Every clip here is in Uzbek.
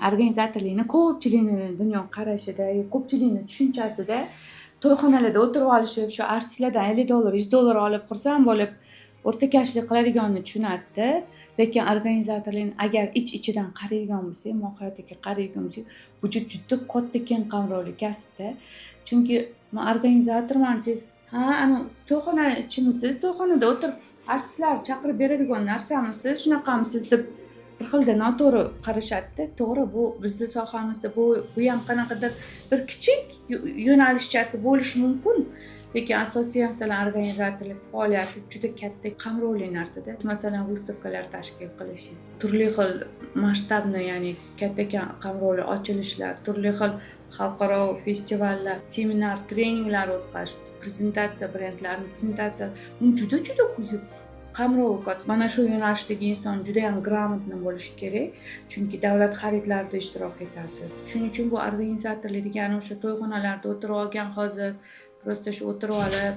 Organizatorlikni ko'pchilikni dunyoqarashida, ko'pchilikni tushunchasida to'yxonalarda o'tirib olishib, shu artistlardan $50, $100 olib xursand bo'lib, o'rtakashlik qiladiganini tushunadi. Lekin organizatorlikni agar ich-ichidan qaraydigan bo'lsak, mohiyatiga qaraydigan bo'lsak, bu juda katta keng qamrovli kasbda. Chunki men organizatorman desangiz, ha, ana to'yxonani ichimisiz, to'yxonada o'tirib artistlar chaqirib beradigan narsamisiz, shunaqamisiz deb bir xilda noto'g'ri qarashadi. To'g'ri, bu bizning sohamizda bu ham qanaqadir bir kichik yo'nalishchasi bo'lishi mumkin. Lekin asosiy masalan organizatorlik faoliyati juda katta qamrovli narsada. Masalan, выставкалар tashkil qilishingiz, turli xil masshtabni, ya'ni katta qamrovli ochilishlar, turli xil xalqaro festivallar, seminar, treninglar o'tkazish, prezentatsiya brendlarning prezentatsiya, juda qamrovi katta. Mana shu yo'nalishdagi inson juda ham gрамотный bo'lishi kerak, chunki davlat xaridlarida ishtirok etasiz. Shuning uchun bu organizatorlik degani o'sha to'yxonalarda o'tirib olgan hozir prosta shu o'tirib olib,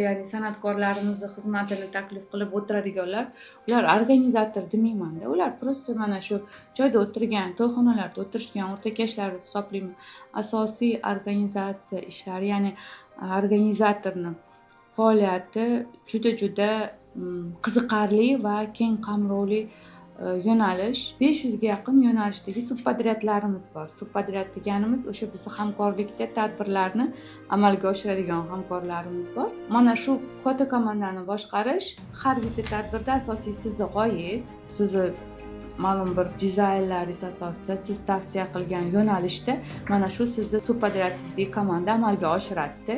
ya'ni san'atkorlarimizni xizmatini taklif qilib o'tiradiganlar, ular organizator demayman-da. Ular prosta mana shu joyda o'tirgan, to'yxonalarda o'tirishgan o'rtakashlar deb hisoblayman. Asosiy organizatsiya ishlari, ya'ni organizatorning faoliyati juda qiziqarli va keng qamrovli yo'nalish. 500 ga yaqin yo'nalishdagi subpodryadlarimiz bor. Subpodryad deganimiz o'sha bizni hamkorlikda tadbirlarni amalga oshiradigan hamkorlarimiz bor. Mana shu katta komandani boshqarish, har bitta tadbirda asosiy sizning g'oyangiz, sizni ma'lum bir dizaynlaringiz asosida siz tavsiya qilgan yo'nalishda mana shu sizni subpodryadingizdagi komanda amalga oshiradi.